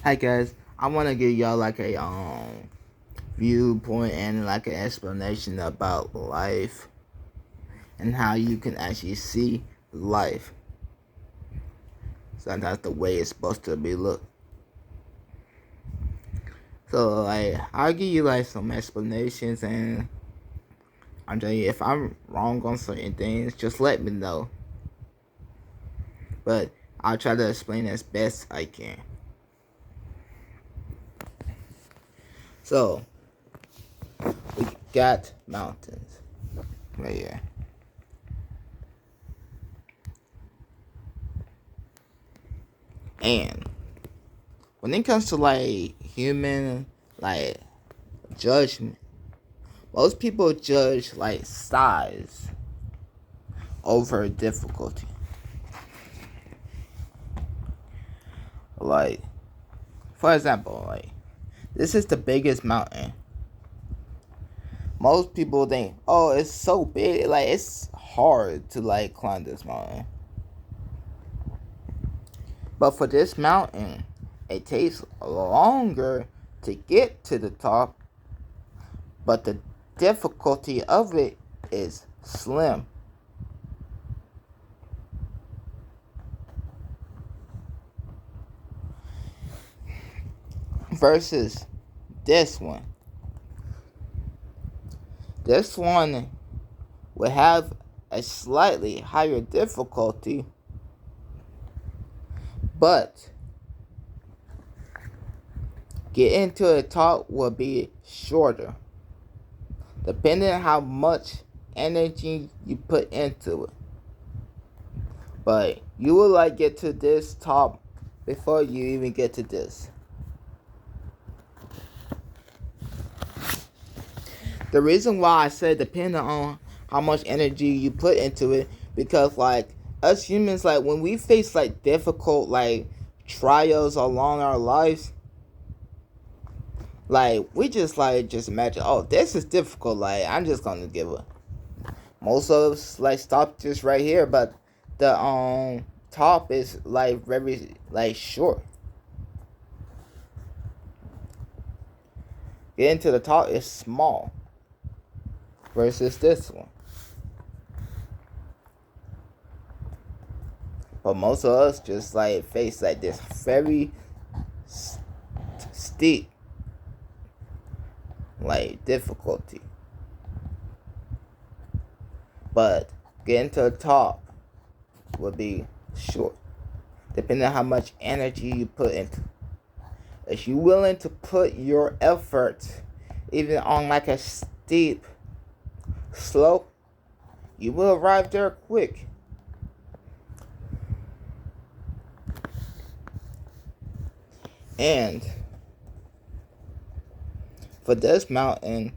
Hi guys, I want to give y'all like a viewpoint and like an explanation about life and how you can actually see life. So that's the way it's supposed to be looked. So like I'll give you like some explanations, and I'm telling you if I'm wrong on certain things, just let me know. But I'll try to explain as best I can. So we got mountains right here. And when it comes to like human like judgment, most people judge like size over difficulty. Like, for example, like this is the biggest mountain. Most people think, oh, it's so big, like it's hard to like climb this mountain. But for this mountain, it takes longer to get to the top, but the difficulty of it is slim. Versus this one. This one would have a slightly higher difficulty, but getting to the top will be shorter, depending on how much energy you put into it. But you will like get to this top before you even get to this. The reason why I said depending on how much energy you put into it, because like us humans, like when we face like difficult like trials along our lives, like we just imagine, oh, this is difficult, like I'm just gonna give up. Most of us like stop just right here, but the top is like very like short. Getting to the top is small versus this one. But most of us just like face like this very steep like difficulty. But getting to the top would be short, depending on how much energy you put into. If you're willing to put your effort, even on like a steep slope, you will arrive there quick. And for this mountain,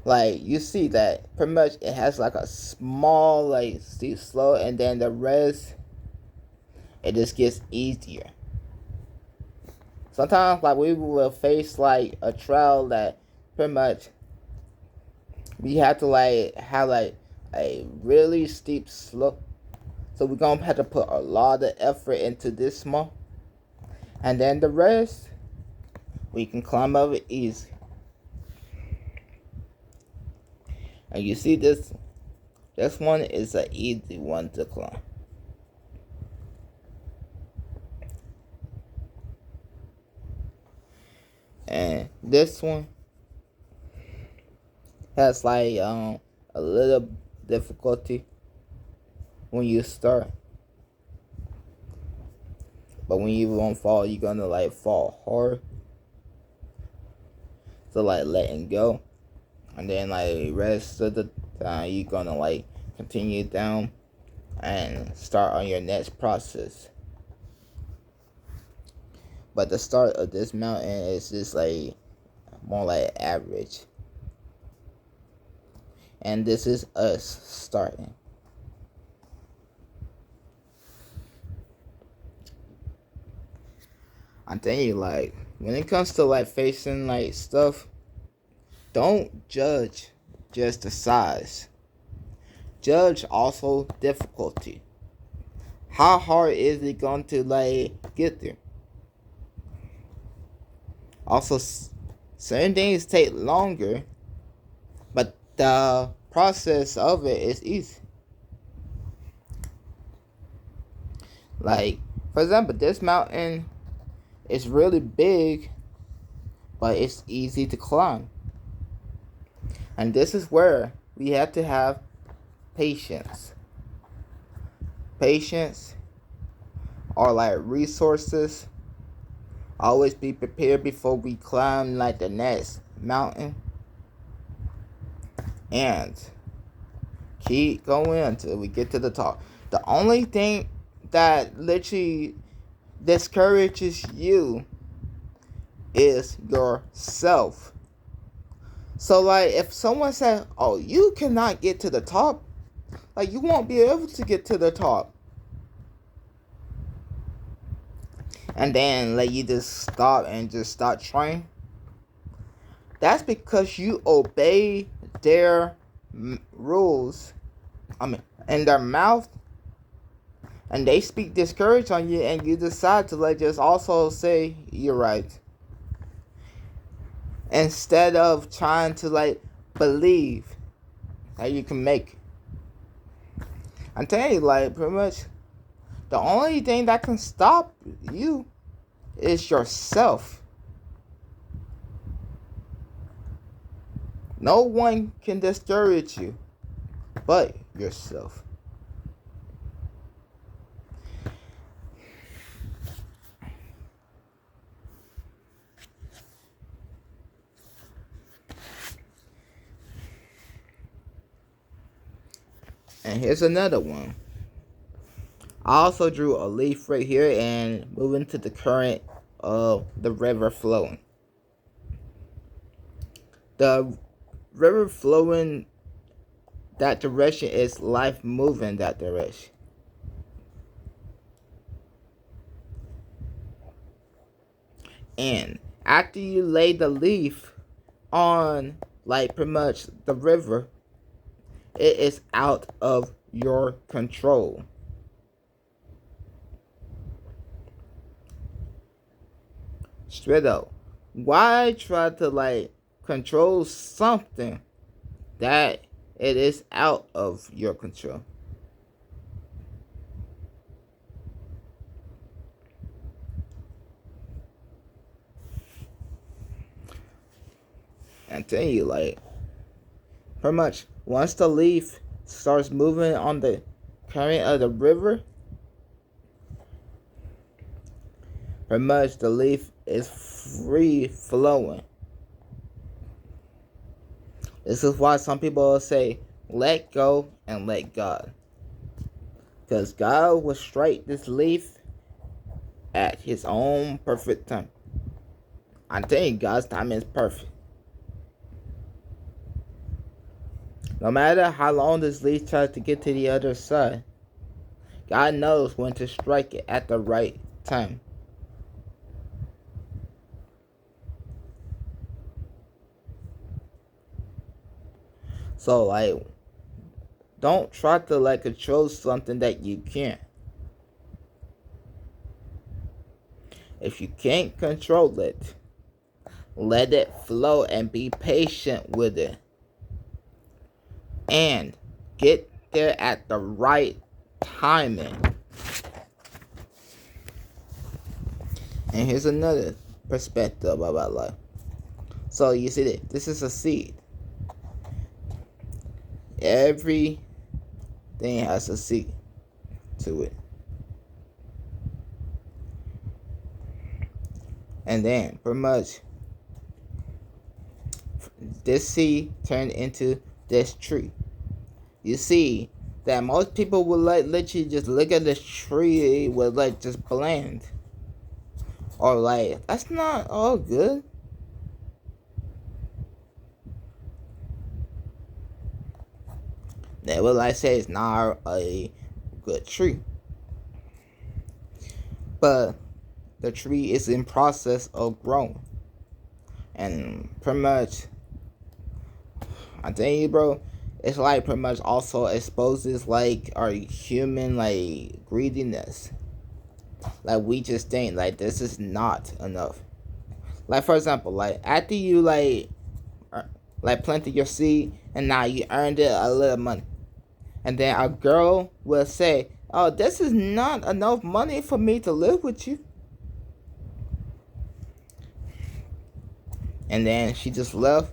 like you see that pretty much it has like a small like steep slope, and then the rest it just gets easier. Sometimes like we will face like a trial that pretty much we have to like have like a really steep slope. So we're gonna have to put a lot of effort into this small. And then the rest we can climb over easy. And you see this one is an easy one to climb. And this one has like a little difficulty when you start. But when you won't fall, you're gonna like fall hard. So like letting go. And then like rest of the time you're gonna like continue down and start on your next process. But the start of this mountain is just like more like average. And this is us starting. I'm telling you, like, when it comes to like facing like stuff, don't judge just the size. Judge also difficulty. how hard is it going to like get there? Also, certain things take longer, but the process of it is easy. Like, for example, this mountain is really big, but it's easy to climb. And this is where we have to have patience. Patience or like resources. Always be prepared before we climb like the next mountain. And keep going until we get to the top. The only thing that literally discourages you is yourself. So like if someone says, oh, you cannot get to the top, like you won't be able to get to the top. And then like you just stop and just start trying. That's because you obey their rules. In their mouth, and they speak discourage on you, and you decide to like just also say you're right, instead of trying to like believe that you can make it. I'm telling you, like pretty much, the only thing that can stop you is yourself. No one can discourage you but yourself. And here's another one. I also drew a leaf right here and moving to the current of the river flowing. The river flowing that direction is life moving that direction. And after you lay the leaf on like pretty much the river, it is out of your control. Straight up. Why try to like control something that it is out of your control? I'm telling you, like, pretty much once the leaf starts moving on the current of the river, pretty much the leaf is free flowing. This is why some people say, let go and let God. Because God will strike this leaf at his own perfect time. I'm telling you, God's timing is perfect. No matter how long this leaf tries to get to the other side, God knows when to strike it at the right time. So, like, don't try to, like, control something that you can't. If you can't control it, let it flow and be patient with it. And get there at the right timing. And here's another perspective about life. So you see that this is a seed. Everything has a seed to it. And then pretty much this seed turned into this tree. You see that most people would like literally just look at this tree with like just bland. Or like, that's not all good. They would like say it's not a good tree. But the tree is in process of growing. And pretty much, I tell you, bro, it's like pretty much also exposes like our human like greediness. Like we just think like this is not enough. Like for example, like after you like planted your seed and now you earned it a little money, and then a girl will say, "Oh, this is not enough money for me to live with you," and then she just left.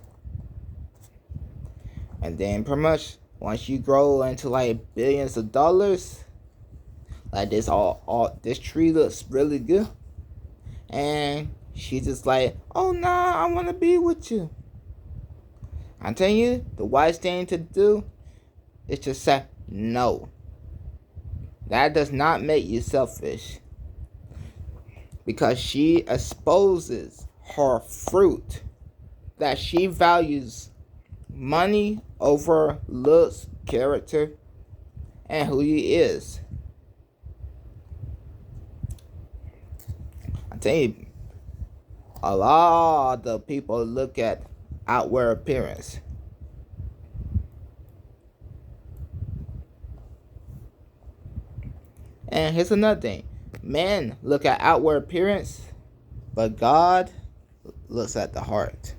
And then pretty much once you grow into like billions of dollars, like this all this tree looks really good, and she just like, "Oh nah, I wanna be with you." I'm telling you, the wise thing to do is to say no. That does not make you selfish, because she exposes her fruit that she values money over looks, character, and who he is. I tell you, a lot of people look at outward appearance. And here's another thing. Men look at outward appearance, but God looks at the heart.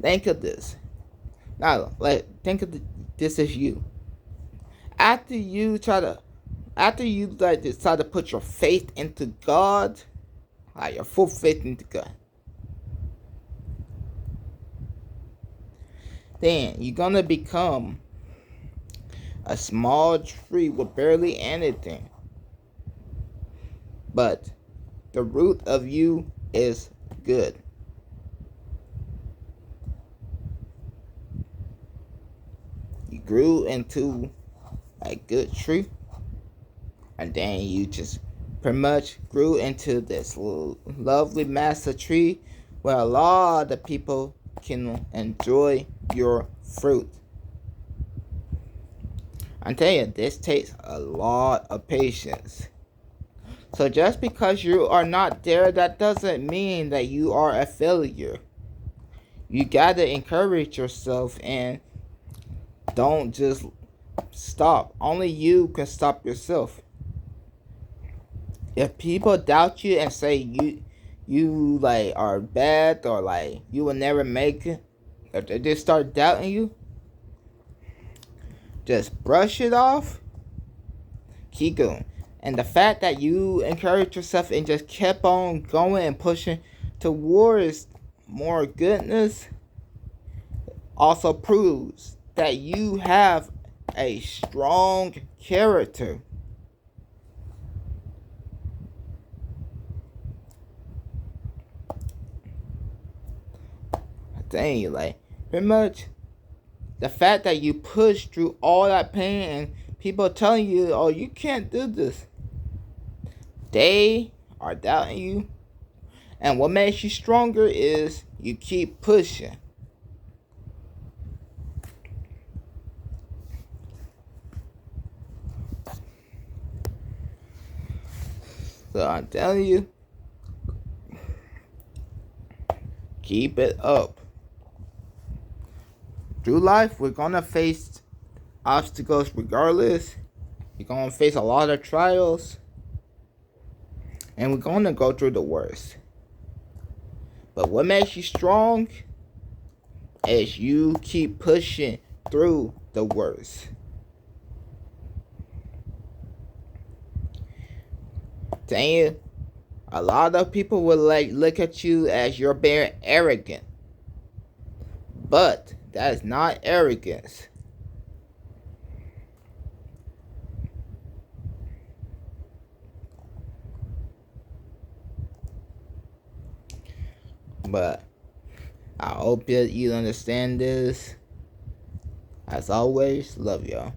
Think of this. Now, think of this as you. After you decide to put your faith into God, like your full faith into God, then you're gonna become a small tree with barely anything. But the root of you is good. You grew into a good tree, and then you just pretty much grew into this lovely massive tree where a lot of people can enjoy your fruit. I'm telling you, this takes a lot of patience. So just because you are not there, that doesn't mean that you are a failure. You gotta encourage yourself and don't just stop. Only you can stop yourself. If people doubt you and say you like are bad or like you will never make it, if they just start doubting you, just brush it off. Keep going. And the fact that you encouraged yourself and just kept on going and pushing towards more goodness also proves that you have a strong character. Dang, like pretty much the fact that you pushed through all that pain and people telling you, "Oh, you can't do this," they are doubting you. And what makes you stronger is you keep pushing. So I'm telling you, keep it up. Through life, we're gonna face obstacles regardless. You're gonna face a lot of trials. And we're gonna go through the worst. But what makes you strong is you keep pushing through the worst. Dang it. A lot of people will like look at you as you're being arrogant. But that is not arrogance. But I hope that you understand this. As always, love y'all.